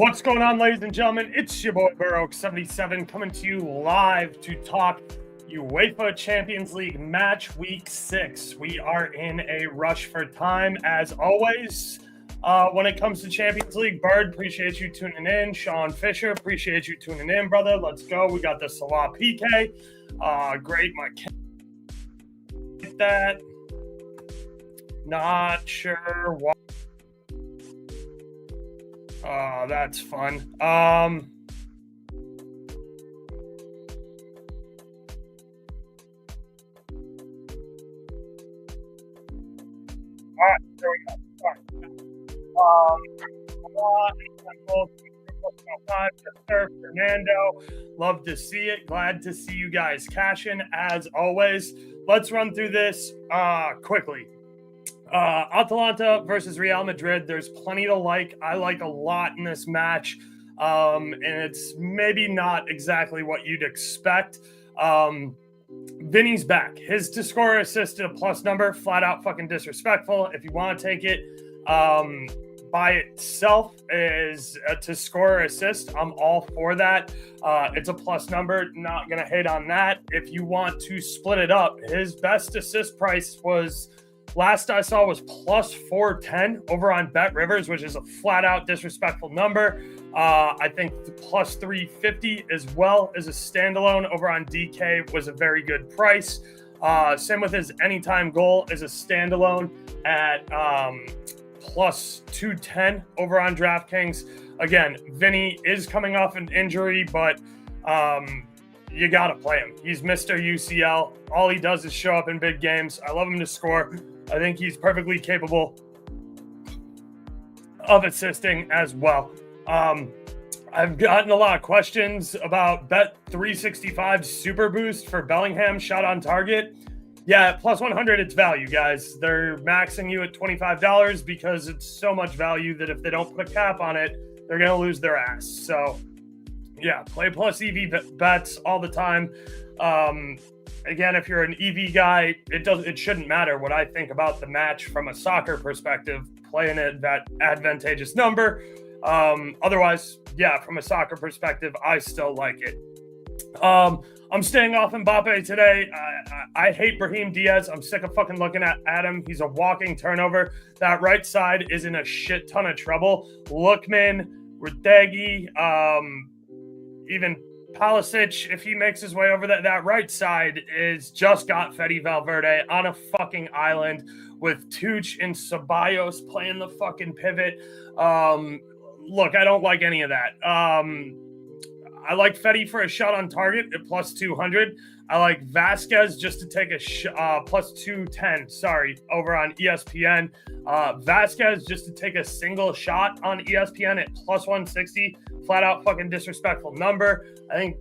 What's going on, ladies and gentlemen? It's your boy Burrow77 coming to you live to talk UEFA Champions League Match Week 6. We are in a rush for time, as always. When it comes to Champions League, Bird, appreciate you tuning in. Sean Fisher, appreciate you tuning in, brother. Let's go. We got the Salah PK. Great, my that. Not sure why. That's fun. All right, there we go. Fernando, love to see it. Glad to see you guys cashing as always. Let's run through this quickly. Atalanta versus Real Madrid. There's plenty to like. I like a lot in this match. And it's maybe not exactly what you'd expect. Vinny's back. His to score assist at a plus number, flat out fucking disrespectful. If you want to take it by itself is to score or assist, I'm all for that. It's a plus number, not going to hate on that. If you want to split it up, his best assist price was, last I saw, was plus 410 over on Bet Rivers, which is a flat out disrespectful number. I think the plus 350 as well as a standalone over on DK was a very good price. Same with his anytime goal as a standalone at plus 210 over on DraftKings. Again, Vinny is coming off an injury, but you got to play him. He's Mr. UCL. All he does is show up in big games. I love him to score. I think he's perfectly capable of assisting as well. I've gotten a lot of questions about Bet365's Super Boost for Bellingham shot on target. Yeah, at plus 100, it's value, guys. They're maxing you at $25 because it's so much value that if they don't put a cap on it, they're going to lose their ass. So, yeah, play plus EV bets all the time. Again, if you're an EV guy, it shouldn't matter what I think about the match from a soccer perspective. Playing at that advantageous number. Otherwise, yeah, from a soccer perspective, I still like it. I'm staying off Mbappe today. I hate Brahim Diaz. I'm sick of fucking looking at him. He's a walking turnover. That right side is in a shit ton of trouble. Lookman, Rodegi, even Pulisic, if he makes his way over that right side, is just got Fede Valverde on a fucking island with Tuch and Ceballos playing the fucking pivot. Look, I don't like any of that. I like Fede for a shot on target at plus 200. I like Vasquez just to take a plus 210, over on ESPN. Vasquez just to take a single shot on ESPN at plus 160. Flat out fucking disrespectful number. I think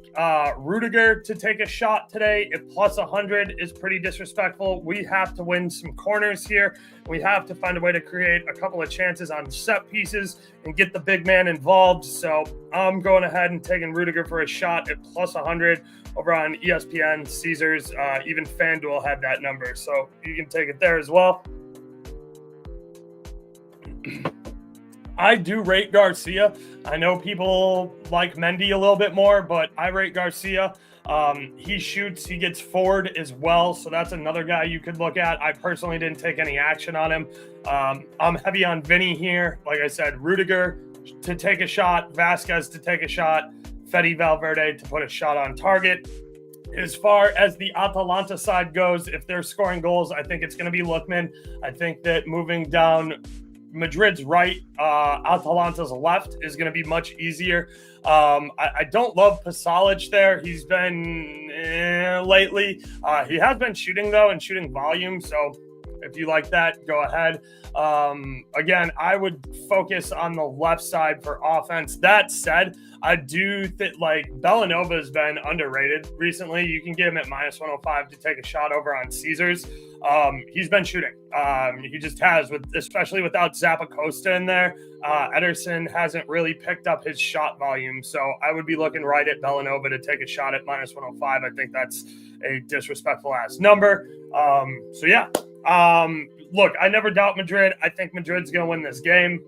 Rudiger to take a shot today at plus 100 is pretty disrespectful. We have to win some corners here. We have to find a way to create a couple of chances on set pieces and get the big man involved. So I'm going ahead and taking Rudiger for a shot at plus 100 over on ESPN, Caesars. Even FanDuel had that number. So you can take it there as well. I do rate Garcia. I know people like Mendy a little bit more, but I rate Garcia. He shoots, he gets forward as well, so that's another guy you could look at. I personally didn't take any action on him. I'm heavy on Vinny here. Like I said, Rudiger to take a shot, Vasquez to take a shot, Fede Valverde to put a shot on target. As far as the Atalanta side goes, if they're scoring goals, I think it's going to be Lookman. I think that moving down Madrid's right, Atalanta's left is going to be much easier. I don't love Pasalic there. He's been lately. He has been shooting, though, and shooting volume. So if you like that, go ahead. Again, I would focus on the left side for offense. That said, I do think Bellanova has been underrated recently. You can get him at minus 105 to take a shot over on Caesars. He's been shooting. He just has, especially without Zappacosta in there. Ederson hasn't really picked up his shot volume. So I would be looking right at Bellanova to take a shot at minus 105. I think that's a disrespectful ass number. So yeah. Look, I never doubt Madrid. I think Madrid's going to win this game.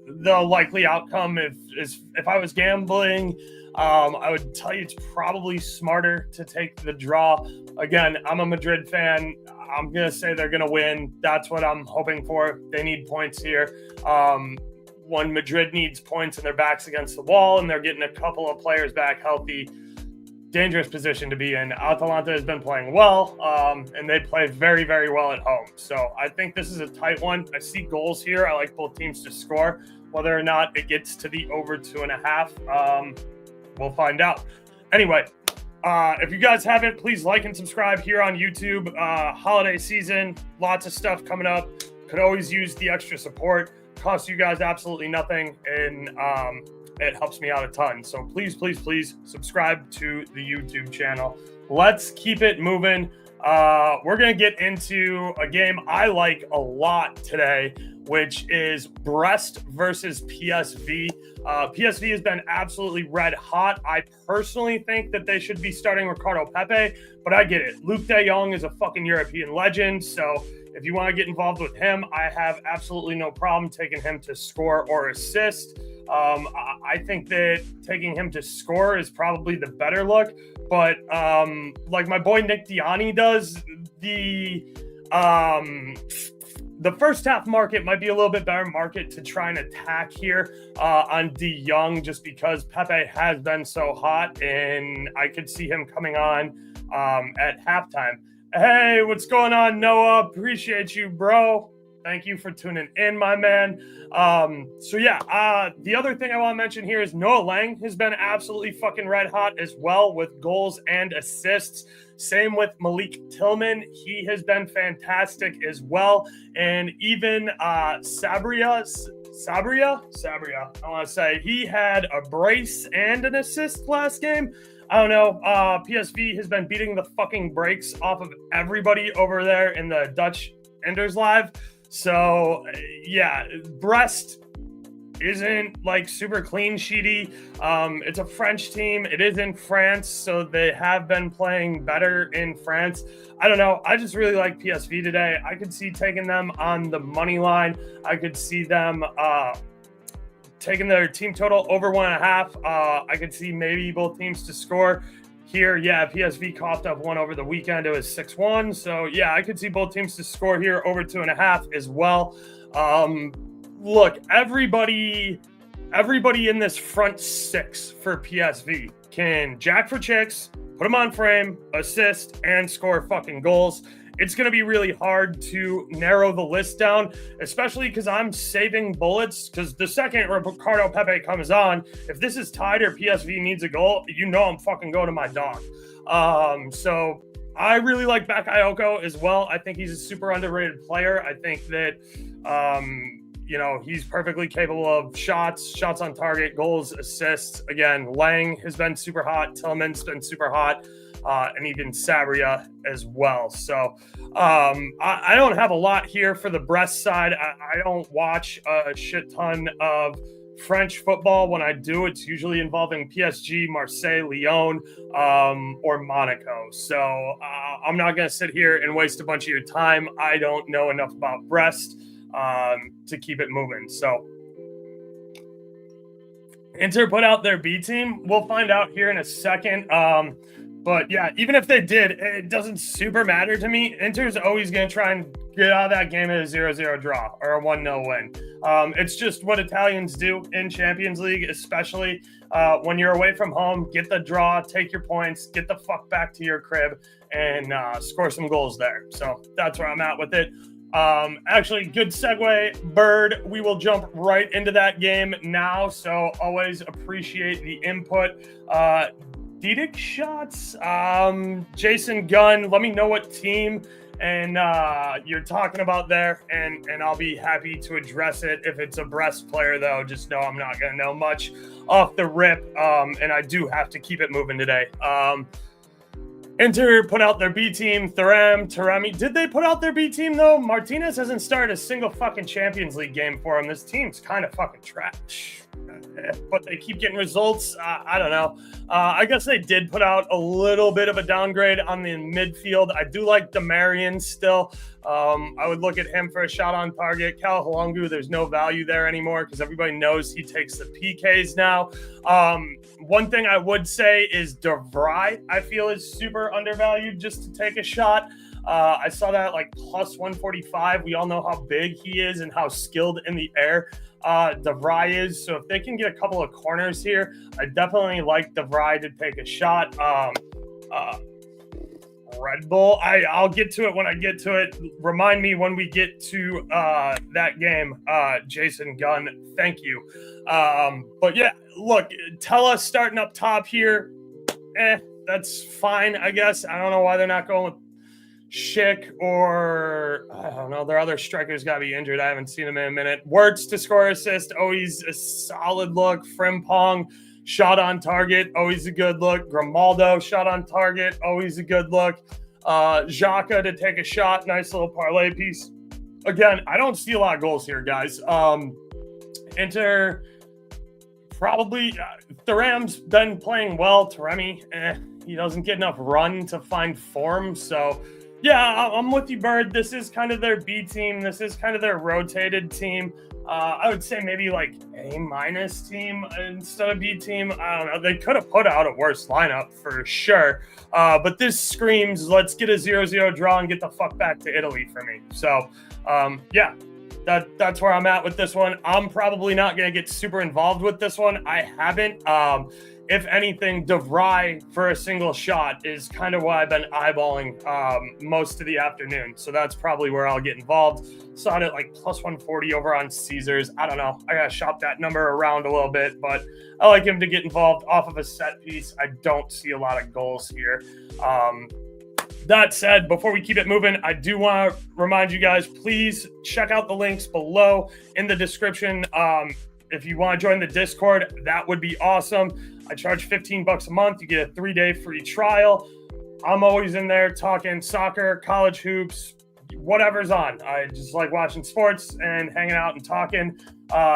the likely outcome, if I was gambling, I would tell you it's probably smarter to take the draw. Again, I'm a Madrid fan. I'm going to say they're going to win. That's what I'm hoping for. They need points here. When Madrid needs points and their back's against the wall and they're getting a couple of players back healthy, dangerous position to be in. Atalanta has been playing well, and they play very, very well at home. So I think this is a tight one. I see goals here. I like both teams to score. Whether or not it gets to the over 2.5, we'll find out. Anyway, if you guys haven't, please like and subscribe here on YouTube. Holiday season, lots of stuff coming up. Could always use the extra support. Costs you guys absolutely nothing, and it helps me out a ton. So please, please, please subscribe to the YouTube channel. Let's keep it moving. We're going to get into a game I like a lot today, which is Brest versus PSV. PSV has been absolutely red hot. I personally think that they should be starting Ricardo Pepe, but I get it. Luke de Jong is a fucking European legend, so if you want to get involved with him, I have absolutely no problem taking him to score or assist. I think that taking him to score is probably the better look, but like my boy Nick Diani does, the first half market might be a little bit better market to try and attack here on De Jong, just because Pepe has been so hot, and I could see him coming on at halftime. Hey, what's going on, Noah? Appreciate you, bro. Thank you for tuning in, my man. The other thing I want to mention here is Noah Lang has been absolutely fucking red hot as well with goals and assists. Same with Malik Tillman. He has been fantastic as well. And even Sabria, I want to say, he had a brace and an assist last game. I don't know. PSV has been beating the fucking brakes off of everybody over there in the Dutch Enders Live. So, yeah, Brest isn't like super clean sheety. It's a French team. It is in France, so they have been playing better in France. I don't know. I just really like PSV today. I could see taking them on the money line. I could see them taking their team total over 1.5. I could see maybe both teams to score here. Yeah, PSV coughed up one over the weekend. It was 6-1. So, yeah, I could see both teams to score here over 2.5 as well. Look, everybody in this front six for PSV can jack for chicks, put them on frame, assist, and score fucking goals. It's going to be really hard to narrow the list down, especially because I'm saving bullets, because the second Ricardo Pepe comes on, if this is tied or PSV needs a goal, you know I'm fucking going to my dog. So I really like Bakayoko as well. I think he's a super underrated player. I think that, he's perfectly capable of shots on target, goals, assists. Again, Lang has been super hot. Tillman's been super hot. And even Sabria as well. So I don't have a lot here for the Brest side. I don't watch a shit ton of French football. When I do, it's usually involving PSG, Marseille, Lyon, or Monaco. So I'm not going to sit here and waste a bunch of your time. I don't know enough about Brest to keep it moving. So Inter put out their B team. We'll find out here in a second. But yeah, even if they did, it doesn't super matter to me. Inter's always going to try and get out of that game at a 0-0 draw or a 1-0 win. It's just what Italians do in Champions League, especially when you're away from home. Get the draw, take your points, get the fuck back to your crib, and score some goals there. So that's where I'm at with it. Actually, good segue, Bird. We will jump right into that game now. So always appreciate the input. Didic shots, Jason Gunn, let me know what team and you're talking about there, and I'll be happy to address it. If it's a Brest player, though, just know I'm not going to know much off the rip, and I do have to keep it moving today. Inter put out their B team, Taremi. Did they put out their B team, though? Martinez hasn't started a single fucking Champions League game for him. This team's kind of fucking trash. but they keep getting results. I don't know. I guess they did put out a little bit of a downgrade on the midfield. I do like Demarion still. I would look at him for a shot on target. Cal Halungu, there's no value there anymore because everybody knows he takes the PKs now. One thing I would say is DeVry, I feel, is super undervalued just to take a shot. I saw that like plus 145. We all know how big he is and how skilled in the air DeVry is. So if they can get a couple of corners here, I definitely like DeVry to take a shot. Red Bull, I'll get to it when I get to it. Remind me when we get to that game, Jason Gunn. Thank you. But yeah, look, Tella starting up top here. That's fine, I guess. I don't know why they're not going with Schick or, I don't know, their other strikers got to be injured. I haven't seen him in a minute. Wirtz to score assist. Always a solid look. Frimpong, shot on target. Always a good look. Grimaldo, shot on target. Always a good look. Xhaka to take a shot. Nice little parlay piece. Again, I don't see a lot of goals here, guys. Inter, probably, Thuram's been playing well. Taremi, he doesn't get enough run to find form. So, yeah, I'm with you, Bird. This is kind of their B team. This is kind of their rotated team. I would say maybe like A- team instead of B team. I don't know. They could have put out a worse lineup for sure. But this screams, let's get a 0-0 draw and get the fuck back to Italy for me. So, yeah, that's where I'm at with this one. I'm probably not going to get super involved with this one. I haven't. If anything, DeVry for a single shot is kind of what I've been eyeballing most of the afternoon. So that's probably where I'll get involved. Saw it at like plus 140 over on Caesars. I don't know. I got to shop that number around a little bit, but I like him to get involved off of a set piece. I don't see a lot of goals here. That said, before we keep it moving, I do want to remind you guys, please check out the links below in the description. If you want to join the Discord, that would be awesome. I charge $15 a month. You get a 3-day free trial. I'm always in there talking soccer, college hoops, whatever's on. I just like watching sports and hanging out and talking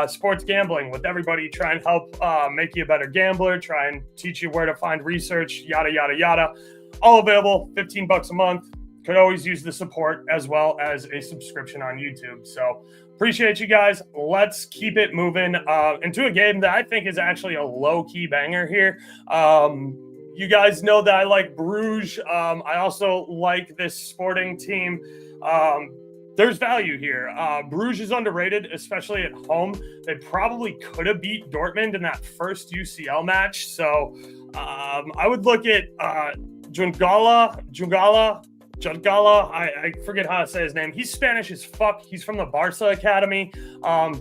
sports gambling with everybody. Try and help make you a better gambler. Try and teach you where to find research, yada, yada, yada. All available, $15 a month. Could always use the support as well as a subscription on YouTube. So appreciate you guys. Let's keep it moving into a game that I think is actually a low-key banger here. You guys know that I like Bruges. I also like this Sporting team. There's value here. Bruges is underrated, especially at home. They probably could have beat Dortmund in that first UCL match. So I would look at Jungala, I forget how to say his name. He's Spanish as fuck. He's from the Barca Academy.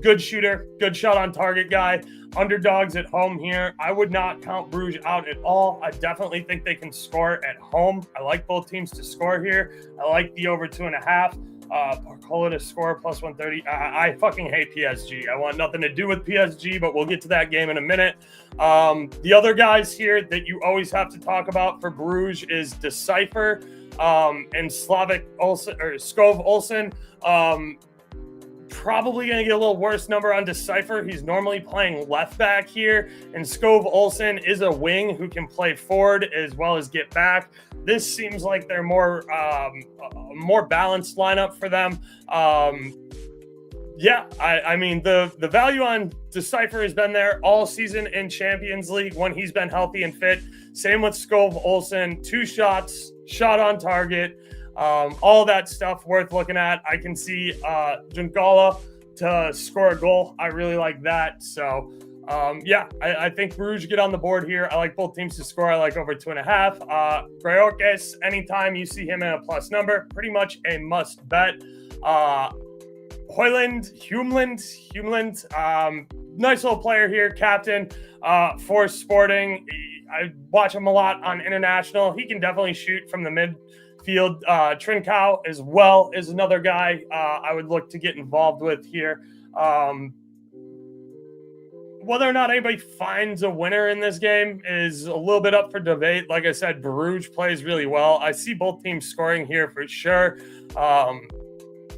Good shooter, good shot on target guy. Underdogs at home here. I would not count Bruges out at all. I definitely think they can score at home. I like both teams to score here. I like the over 2.5. Parcola to score plus 130. I fucking hate PSG. I want nothing to do with PSG, but we'll get to that game in a minute. The other guys here that you always have to talk about for Bruges is Decipher. And Slavic Olsen or Skov Olsen, probably going to get a little worse number on Decipher. He's normally playing left back here, and Skov Olsen is a wing who can play forward as well as get back. This seems like they're more balanced lineup for them. Yeah, I mean, the value on Decipher has been there all season in Champions League when he's been healthy and fit. Same with Skov Olsen, 2 shots, shot on target, all that stuff worth looking at. I can see Jungala to score a goal. I really like that. So, yeah, I think Bruges get on the board here. I like both teams to score. I like over 2.5. Greorkes, anytime you see him in a plus number, pretty much a must bet. Humland, nice little player here, captain for Sporting. I watch him a lot on international. He can definitely shoot from the midfield. Trincao as well is another guy I would look to get involved with here. Whether or not anybody finds a winner in this game is a little bit up for debate. Like I said, Bruges plays really well. I see both teams scoring here for sure.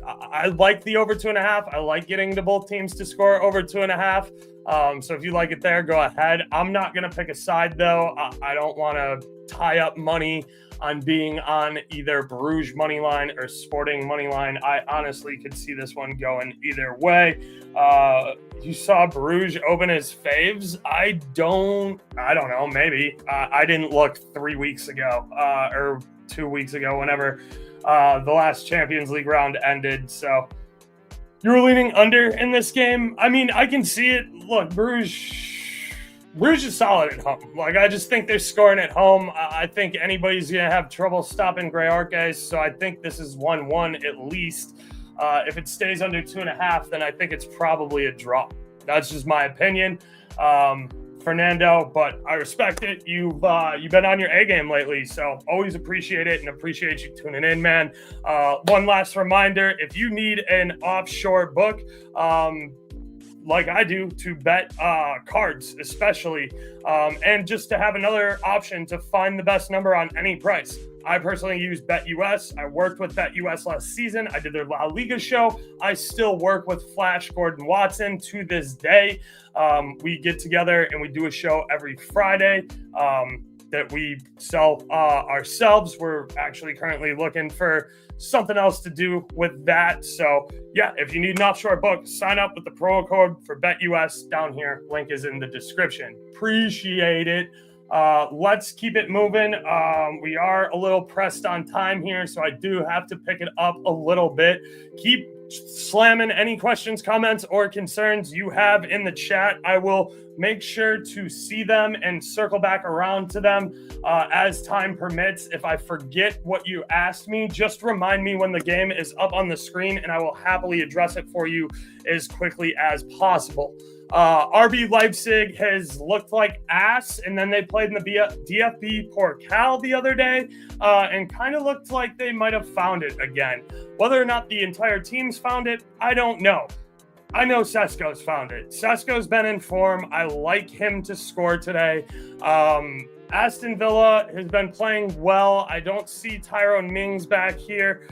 I like the over 2.5. I like getting to both teams to score over 2.5. So if you like it there, go ahead. I'm not going to pick a side, though. I don't want to tie up money on being on either Bruges money line or Sporting money line. I honestly could see this one going either way. You saw Bruges open as faves. I don't know, maybe. I didn't look 3 weeks ago or 2 weeks ago, whenever the last Champions League round ended. So you were leaning under in this game. I mean, I can see it. Look, Bruges is solid at home. Like, I just think they're scoring at home. I think anybody's going to have trouble stopping Grey so I think this is 1-1 at least. If it stays under 2.5, then I think it's probably a draw. That's just my opinion, Fernando, but I respect it. You've been on your A game lately, so always appreciate it and appreciate you tuning in, man. One last reminder, if you need an offshore book, like I do, to bet cards especially, and just to have another option to find the best number on any price. I personally use BetUS. I worked with BetUS last season. I did their La Liga show. I still work with Flash Gordon Watson to this day. We get together and we do a show every Friday that we sell ourselves. We're actually currently looking for something else to do with that. So yeah, if you need an offshore book, sign up with the promo code for BetUS down here. Link is in the description. Appreciate it. Let's keep it moving. We are a little pressed on time here, so I do have to pick it up a little bit. Keep slamming any questions, comments, or concerns you have in the chat. I will make sure to see them and circle back around to them as time permits. If I forget what you asked me, just remind me when the game is up on the screen, and I will happily address it for you as quickly as possible. RB Leipzig has looked like ass, and then they played in the DFB Pokal the other day and kind of looked like they might have found it again. Whether or not the entire team's found it, I don't know. I know Sesko's found it. Sesko's been in form. I like him to score today. Aston Villa has been playing well. I don't see Tyrone Mings back here.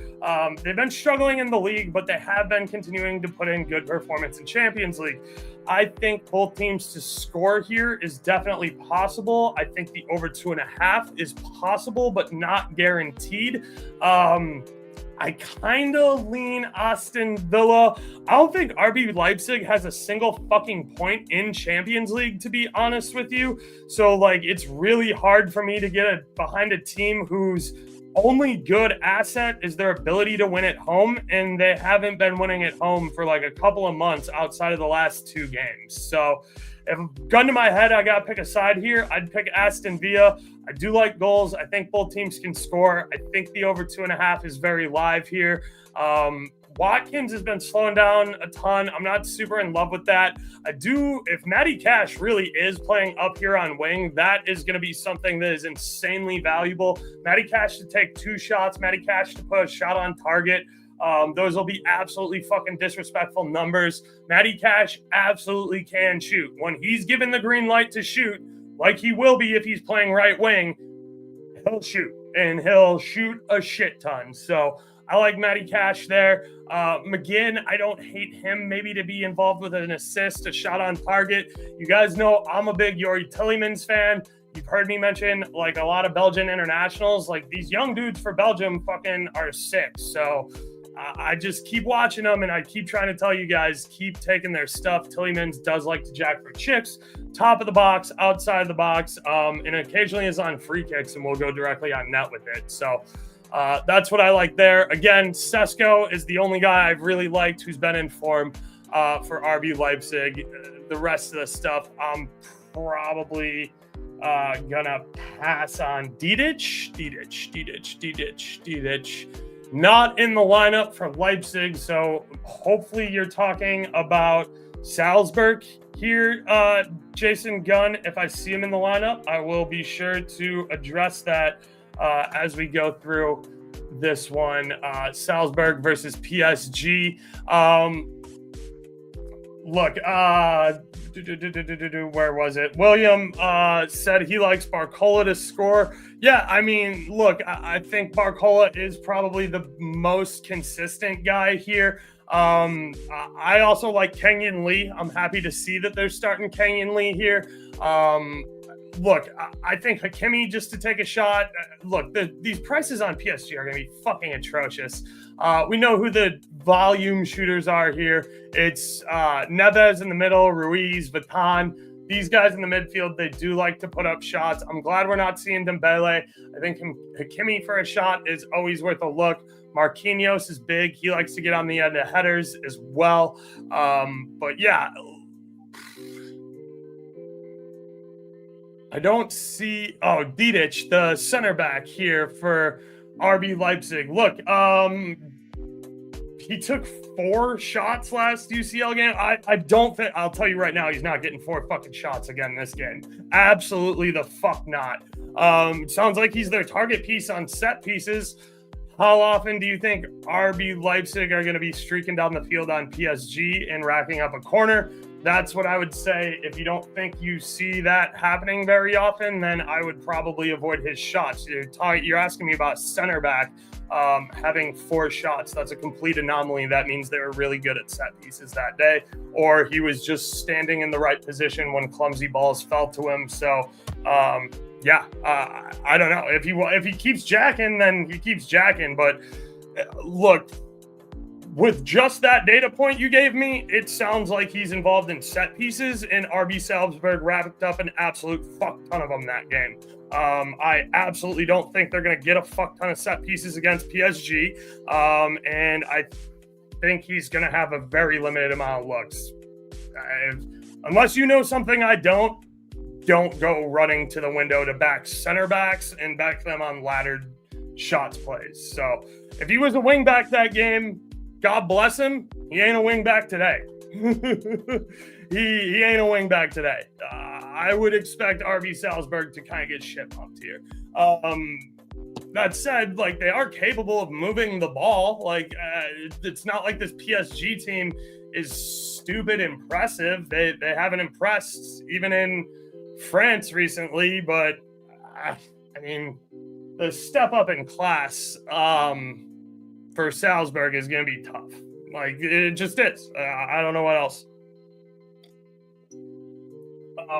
They've been struggling in the league, but they have been continuing to put in good performance in Champions League. I think both teams to score here is definitely possible. I think the over 2.5 is possible, but not guaranteed. I kind of lean Aston Villa. I don't think RB Leipzig has a single fucking point in Champions League, to be honest with you. So, like, it's really hard for me to get behind a team whose only good asset is their ability to win at home, and they haven't been winning at home for like a couple of months outside of the last 2 games. So if gun to my head, I got to pick a side here, I'd pick Aston Villa. I do like goals. I think both teams can score. I think the over 2.5 is very live here. Watkins has been slowing down a ton. I'm not super in love with that. If Matty Cash really is playing up here on wing, that is going to be something that is insanely valuable. Matty Cash to take 2 shots, Matty Cash to put a shot on target. Those will be absolutely fucking disrespectful numbers. Matty Cash absolutely can shoot. When he's given the green light to shoot, like he will be if he's playing right wing, he'll shoot. And he'll shoot a shit ton. So I like Matty Cash there. McGinn, I don't hate him maybe to be involved with an assist, a shot on target. You guys know I'm a big Yuri Tillemans fan. You've heard me mention like a lot of Belgian internationals. Like these young dudes for Belgium fucking are sick. So I just keep watching them, and I keep trying to tell you guys, keep taking their stuff. Tillemans does like to jack for chips, top of the box, outside of the box, and occasionally is on free kicks, and we'll go directly on net with it. So that's what I like there. Again, Sesko is the only guy I've really liked who's been in form for RB Leipzig. The rest of the stuff, I'm probably gonna pass on. Didic. Not in the lineup for Leipzig, so hopefully you're talking about Salzburg here, Jason Gunn. If I see him in the lineup, I will be sure to address that as we go through this one. Salzburg versus PSG. Look, where was it? William said he likes Barcola to score. Yeah, I mean, look, I think Barcola is probably the most consistent guy here. I also like Kenyon Lee. I'm happy to see that they're starting Kenyon Lee here. Look, I think Hakimi just to take a shot. Look, these prices on PSG are going to be fucking atrocious. We know who the volume shooters are here. It's Neves in the middle, Ruiz, Vatan. These guys in the midfield, they do like to put up shots. I'm glad we're not seeing Dembele. I think Hakimi for a shot is always worth a look. Marquinhos is big. He likes to get on the end of headers as well. But yeah, I don't see. Oh, Didic, the center back here for RB Leipzig. Look, he took 4 shots last UCL game. I don't think, I'll tell you right now, he's not getting 4 fucking shots again this game. Absolutely the fuck not. Sounds like he's their target piece on set pieces. How often do you think RB Leipzig are going to be streaking down the field on PSG and racking up a corner? That's what I would say. If you don't think you see that happening very often, then I would probably avoid his shots. You're asking me about center back having 4 shots. That's a complete anomaly. That means they were really good at set pieces that day, or he was just standing in the right position when clumsy balls fell to him. So, yeah, I don't know. If he keeps jacking, then he keeps jacking. But look, with just that data point you gave me, it sounds like he's involved in set pieces, and RB Salzburg wrapped up an absolute fuck ton of them that game. I absolutely don't think they're going to get a fuck ton of set pieces against PSG, and I think he's going to have a very limited amount of looks. Unless you know something I don't go running to the window to back center backs and back them on laddered shots plays. So if he was a wing back that game, God bless him, he ain't a wing back today. he ain't a wing back today. I would expect RB Salzburg to kind of get shit pumped here. That said, like, they are capable of moving the ball. Like, it's not like this PSG team is stupid impressive. They haven't impressed even in France recently, but I mean, the step up in class for Salzburg is going to be tough. Like, it just is. I don't know what else.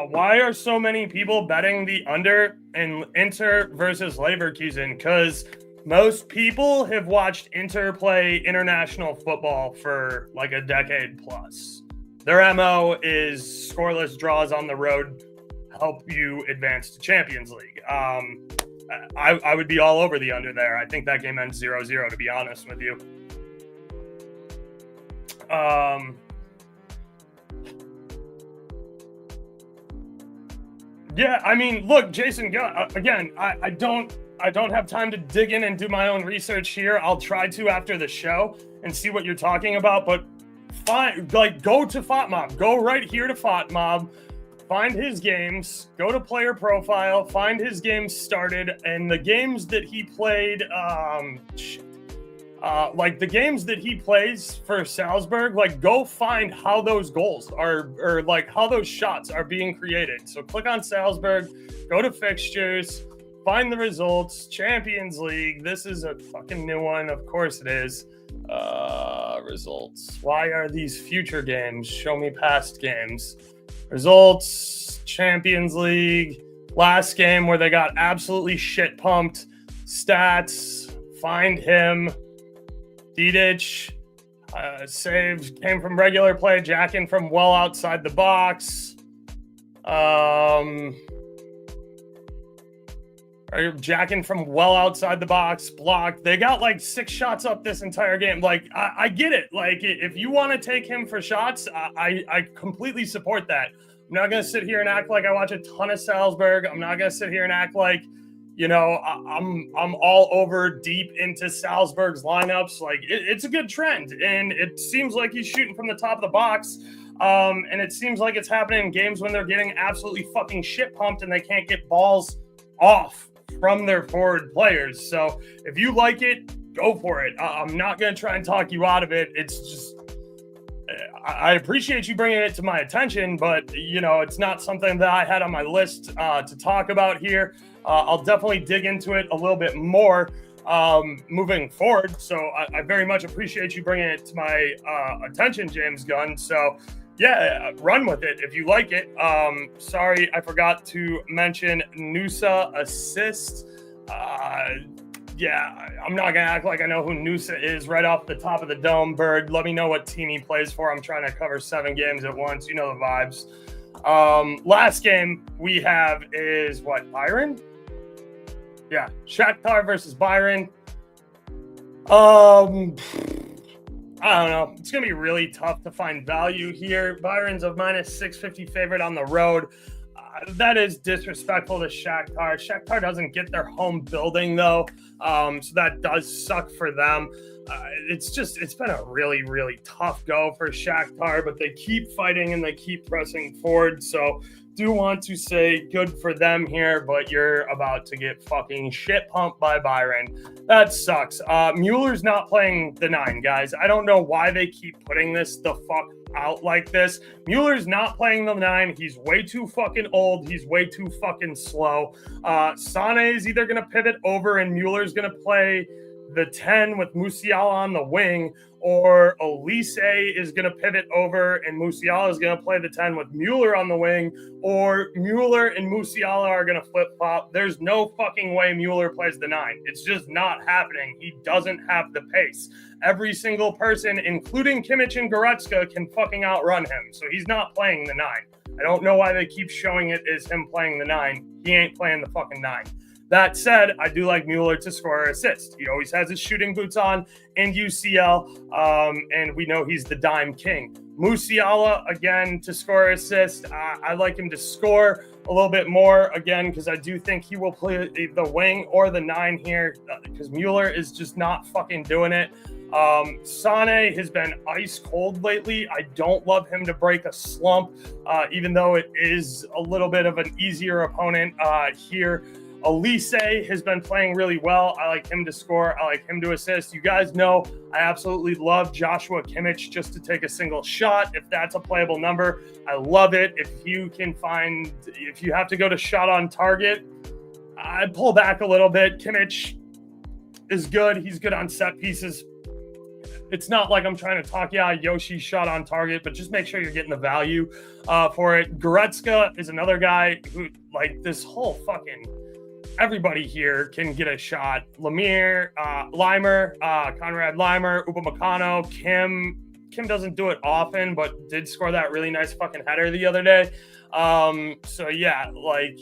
Why are so many people betting the under in Inter versus Leverkusen? Because most people have watched Inter play international football for like a decade plus. Their MO is scoreless draws on the road help you advance to Champions League. I would be all over the under there. I think that game ends 0-0, to be honest with you. Yeah, I mean, look, Jason, again, I don't have time to dig in and do my own research here. I'll try to after the show and see what you're talking about, but go to FOTMob. Go right here to FOTMob. Find his games, go to player profile, find his games started, and the games that he played, like the games that he plays for Salzburg, like go find how those goals are, or like how those shots are being created. So click on Salzburg, go to fixtures, find the results, Champions League. This is a fucking new one. Of course it is. Results. Why are these future games? Show me past games. Results, Champions League, last game where they got absolutely shit pumped. Stats, find him. Didic, saved, came from regular play, jacking from well outside the box. Jacking from well outside the box, blocked. They got like 6 shots up this entire game. Like, I get it. Like, if you want to take him for shots, I completely support that. I'm not going to sit here and act like I watch a ton of Salzburg. I'm not going to sit here and act like, you know, I'm all over deep into Salzburg's lineups. Like, it's a good trend, and it seems like he's shooting from the top of the box. And it seems like it's happening in games when they're getting absolutely fucking shit pumped and they can't get balls off from their forward players. So if you like it, go for it. I'm not going to try and talk you out of it. It's just, I appreciate you bringing it to my attention, but, it's not something that I had on my list to talk about here. I'll definitely dig into it a little bit more moving forward. So I very much appreciate you bringing it to my attention, James Gunn. So, yeah, run with it if you like it. Sorry, I forgot to mention Noosa assist. Yeah, I'm not going to act like I know who Noosa is right off the top of the dome. Bird, let me know what team he plays for. I'm trying to cover 7 games at once. You know the vibes. Last game we have is what, Byron? Yeah, Shakhtar versus Byron. I don't know. It's going to be really tough to find value here. Byron's a minus 650 favorite on the road. That is disrespectful to Shakhtar. Shakhtar doesn't get their home building, though, so that does suck for them. It's been a really, really tough go for Shakhtar, but they keep fighting and they keep pressing forward. So do want to say good for them here, but you're about to get fucking shit pumped by Byron. That sucks. Mueller's not playing the 9, guys. I don't know why they keep putting this the fuck out like this. Mueller's not playing the 9. He's way too fucking old. He's way too fucking slow. Sané is either going to pivot over and Mueller's going to play the 10 with Musiala on the wing, or Elise is going to pivot over and Musiala is going to play the 10 with Mueller on the wing, or Mueller and Musiala are going to flip-flop. There's no fucking way Mueller plays the 9. It's just not happening. He doesn't have the pace. Every single person, including Kimmich and Goretzka, can fucking outrun him, so he's not playing the 9. I don't know why they keep showing it as him playing the 9. He ain't playing the fucking 9. That said, I do like Mueller to score or assist. He always has his shooting boots on in UCL, and we know he's the dime king. Musiala, again, to score or assist. I like him to score a little bit more, again, because I do think he will play the wing or the 9 here, because Mueller is just not fucking doing it. Sané has been ice cold lately. I don't love him to break a slump, even though it is a little bit of an easier opponent here. Elise has been playing really well. I like him to score. I like him to assist. You guys know I absolutely love Joshua Kimmich just to take a single shot. If that's a playable number, I love it. If you have to go to shot on target, I'd pull back a little bit. Kimmich is good. He's good on set pieces. It's not like I'm trying to talk you out Yoshi shot on target, but just make sure you're getting the value for it. Goretzka is another guy who, like, this whole fucking everybody here can get a shot. Lemire, Limer, Conrad Limer, Upamecano, Kim doesn't do it often, but did score that really nice fucking header the other day. So yeah, like,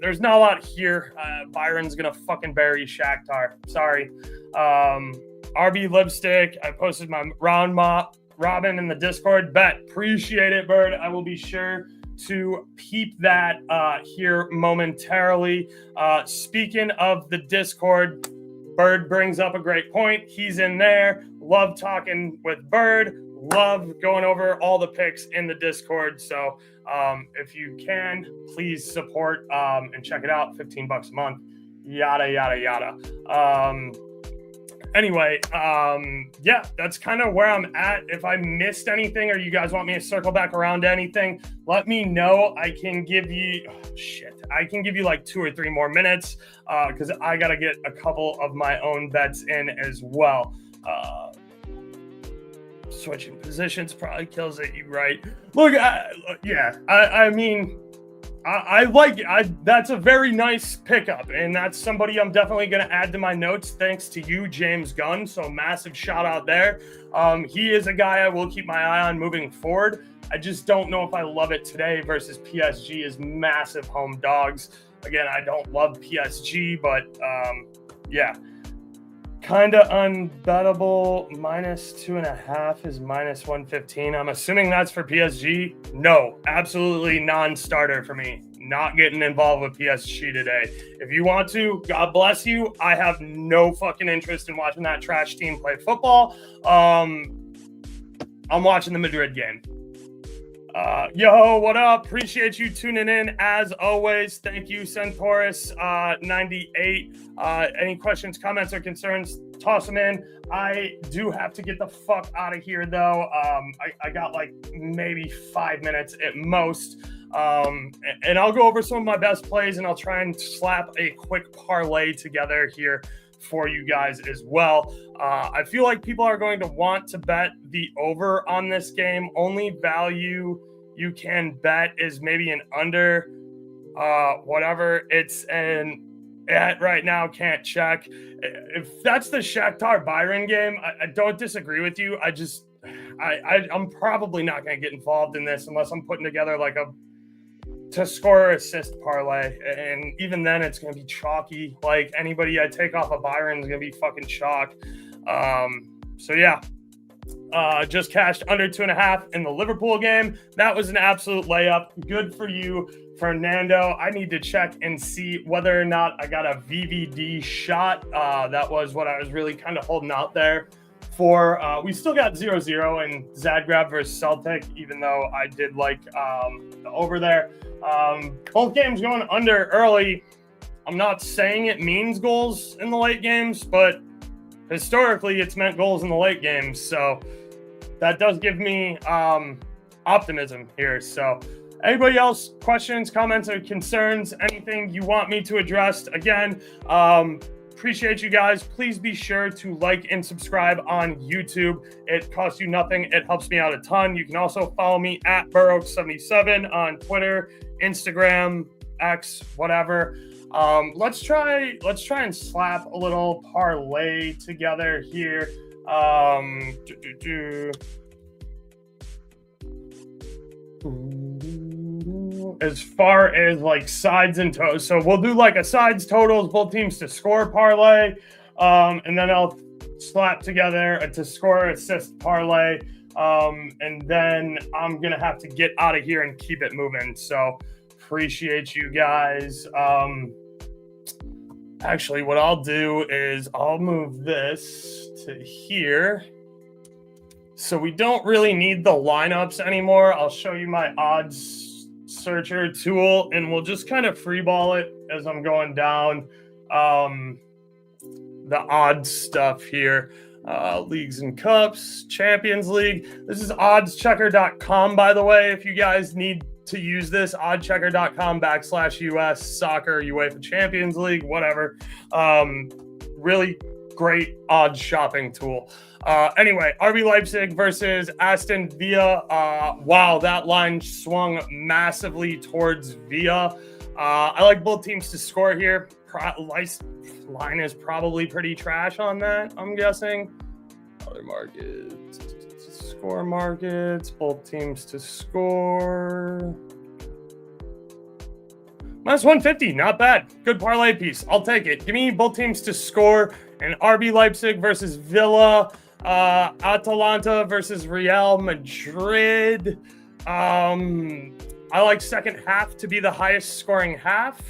there's not a lot here. Byron's gonna fucking bury Shakhtar. Sorry. RB Lipstick, I posted my round robin in the Discord. Bet, appreciate it, Bird. I will be sure to peep that here momentarily. Speaking of the Discord, Bird brings up a great point. He's in there. Love talking with Bird. Love going over all the picks in the Discord. So if you can, please support and check it out. $15 a month. Yada, yada, yada. Anyway, yeah, that's kind of where I'm at. If I missed anything or you guys want me to circle back around to anything, let me know. I can give you like 2 or 3 more minutes because I got to get a couple of my own bets in as well. Switching positions probably kills it. You right. Look, I mean, I like it. That's a very nice pickup, and that's somebody I'm definitely going to add to my notes thanks to you, James Gunn. So massive shout out there. He is a guy I will keep my eye on moving forward. I just don't know if I love it today versus PSG as massive home dogs. Again, I don't love PSG, but yeah. Kind of unbettable. -2.5 is -115. I'm assuming that's for PSG. No, absolutely non-starter for me. Not getting involved with PSG today. If you want to, God bless you. I have no fucking interest in watching that trash team play football. I'm watching the Madrid game. Yo, what up? Appreciate you tuning in as always. Thank you, Centaurus 98. Any questions, comments, or concerns, toss them in. I do have to get the fuck out of here though. I got like maybe 5 minutes at most. And I'll go over some of my best plays and I'll try and slap a quick parlay together here for you guys as well. I feel like people are going to want to bet the over on this game. Only value you can bet is maybe an under, whatever. It's an at right now, can't check. If that's the Shakhtar Byron game, I don't disagree with you. I'm probably not going to get involved in this unless I'm putting together like a to score or assist parlay, and even then it's going to be chalky. Like anybody I take off of Byron is going to be fucking chalk. So yeah, just cashed under 2.5 in the Liverpool game. That was an absolute layup. Good for you, Fernando. I need to check and see whether or not I got a VVD shot. That was what I was really kind of holding out there for. We still got 0-0 in Zagreb versus Celtic, even though I did like the over there. Both games going under early. I'm not saying it means goals in the late games, but historically it's meant goals in the late games. So that does give me optimism here. So anybody else, questions, comments, or concerns, anything you want me to address? Again, appreciate you guys. Please be sure to like and subscribe on YouTube. It costs you nothing. It helps me out a ton. You can also follow me at Burrow77 on Twitter, Instagram, X, whatever. Let's try and slap a little parlay together here. As far as like sides and totals, so we'll do like a sides, totals, both teams to score parlay, and then I'll slap together a to score assist parlay, and then I'm gonna have to get out of here and keep it moving. So appreciate you guys. Actually, what I'll do is I'll move this to here, so we don't really need the lineups anymore. I'll show you my odds searcher tool, and we'll just kind of freeball it as I'm going down the odds stuff here. Leagues and cups, Champions League. This is oddschecker.com, by the way, if you guys need to use this. oddschecker.com/US soccer, UEFA Champions League, whatever. Really great odds shopping tool. Anyway, RB Leipzig versus Aston Villa. Wow, that line swung massively towards Villa. I like both teams to score here. Line is probably pretty trash on that, I'm guessing. Other markets, score markets, both teams to score. -150, not bad. Good parlay piece. I'll take it. Give me both teams to score. And RB Leipzig versus Villa. Atalanta versus Real Madrid. I like second half to be the highest scoring half.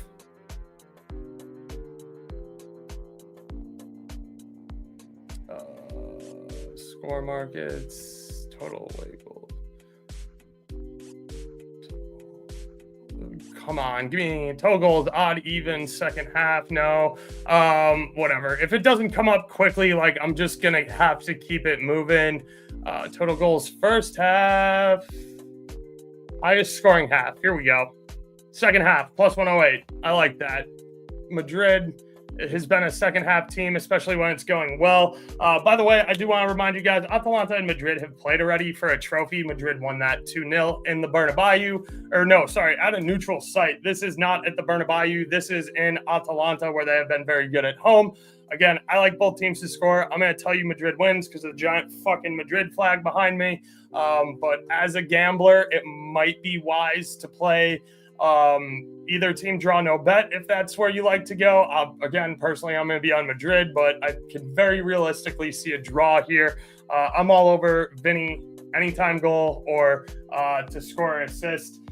Score markets, total labeled. Come on, give me total goals, odd, even, second half. No, whatever. If it doesn't come up quickly, like I'm just gonna have to keep it moving. Total goals, first half, highest scoring half. Here we go. Second half, +108. I like that. Madrid has been a second half team, especially when it's going well. By the way, I do want to remind you guys, Atalanta and Madrid have played already for a trophy. Madrid won that 2-0 in the Bernabeu, or no, sorry, at a neutral site. This is not at the Bernabeu. This is in Atalanta, where they have been very good at home. Again, I like both teams to score. I'm going to tell you Madrid wins because of the giant fucking Madrid flag behind me. But as a gambler, it might be wise to play either team draw no bet if that's where you like to go. Again, personally, I'm going to be on Madrid, but I can very realistically see a draw here. I'm all over Vinny anytime goal or to score an assist.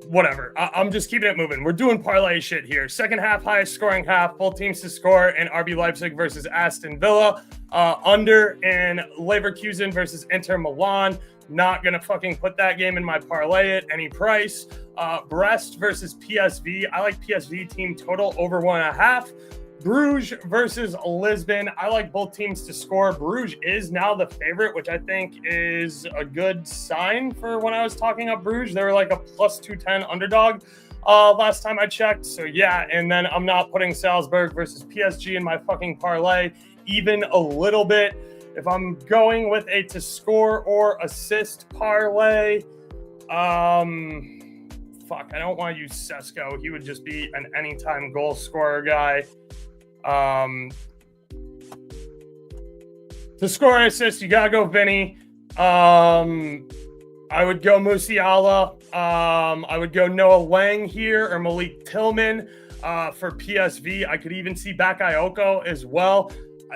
Whatever. I'm just keeping it moving. We're doing parlay shit here. Second half, highest scoring half, both teams to score, and RB Leipzig versus Aston Villa. Under in Leverkusen versus Inter Milan. Not going to fucking put that game in my parlay at any price. Brest versus PSV. I like PSV team total over 1.5. Bruges versus Lisbon. I like both teams to score. Bruges is now the favorite, which I think is a good sign for when I was talking up Bruges. They were like a plus 210 underdog last time I checked. So yeah, and then I'm not putting Salzburg versus PSG in my fucking parlay even a little bit. If I'm going with a to score or assist parlay, I don't want to use Sesko. He would just be an anytime goal scorer guy. To score or assist, you gotta go Vinny. I would go Musiala. I would go Noah Lang here or Malik Tillman for PSV. I could even see Bakayoko as well.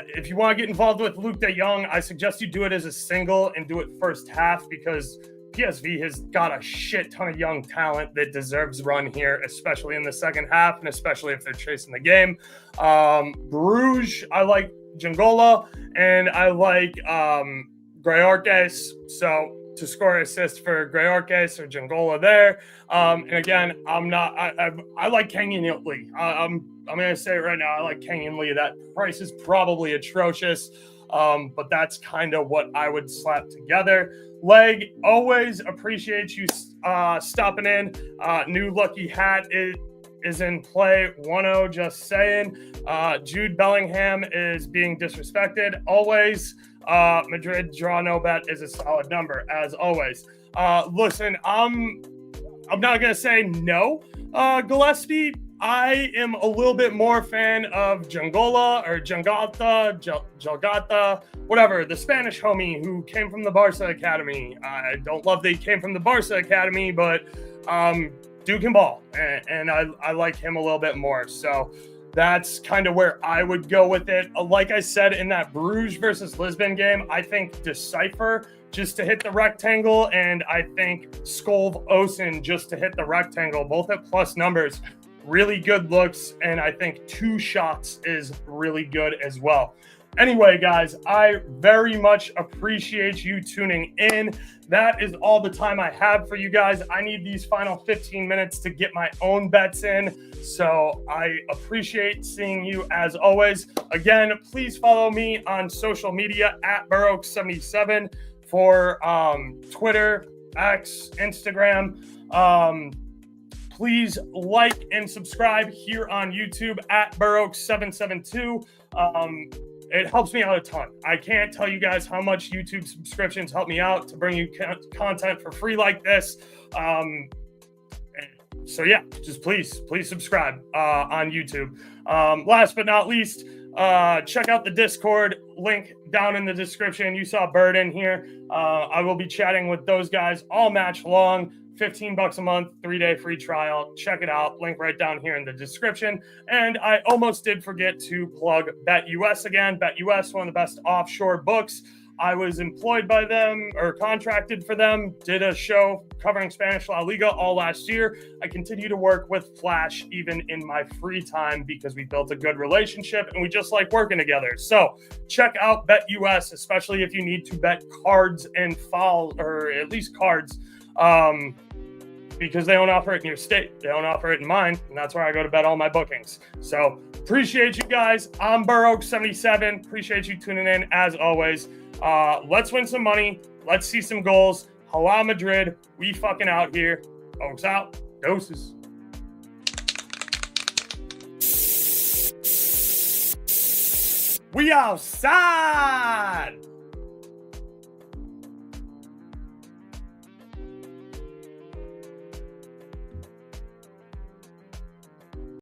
If you want to get involved with Luke de Jong, I suggest you do it as a single and do it first half because PSV has got a shit ton of young talent that deserves run here, especially in the second half and especially if they're chasing the game. Bruges, I like Jangola and I like Greorkes. So to score assist for Greorkes or Jangola there. And again, I like Kenyon Lee. I'm going to say it right now. I like Kenyon Lee. That price is probably atrocious. But that's kind of what I would slap together. Leg, always appreciate you stopping in. New lucky hat is in play. 1-0, just saying. Jude Bellingham is being disrespected. Always. Madrid draw no bet is a solid number, as always. Listen, I'm not going to say no, Gillespie. I am a little bit more fan of Jangola or Jalgata, whatever, the Spanish homie who came from the Barca Academy. I don't love that he came from the Barca Academy, but Duke can ball, and I like him a little bit more. So that's kind of where I would go with it. Like I said, in that Bruges versus Lisbon game, I think Decipher just to hit the rectangle, and I think Skolv Osen just to hit the rectangle, both at plus numbers. Really good looks, and I think 2 shots is really good as well. Anyway, guys, I very much appreciate you tuning in. That is all the time I have for you guys. I need these final 15 minutes to get my own bets in. So I appreciate seeing you as always. Again, please follow me on social media at Burrows77 for Twitter, X, Instagram. Please like and subscribe here on YouTube at Burrows772. It helps me out a ton. I can't tell you guys how much YouTube subscriptions help me out to bring you content for free like this. So yeah, just please subscribe on YouTube. Last but not least, check out the Discord link down in the description. You saw Bird in here. I will be chatting with those guys all match long. $15 a month, 3-day free trial. Check it out. Link right down here in the description. And I almost did forget to plug BetUS again. BetUS, one of the best offshore books. I was employed by them or contracted for them. Did a show covering Spanish La Liga all last year. I continue to work with Flash even in my free time because we built a good relationship and we just like working together. So check out BetUS, especially if you need to bet cards and foul, or at least cards. Because they don't offer it in your state. They don't offer it in mine, and that's where I go to bet all my bookings. So appreciate you guys. I'm Burrows77. Appreciate you tuning in as always. Let's win some money. Let's see some goals. Hala Madrid. We fucking out here. Oaks out. Doses. We outside.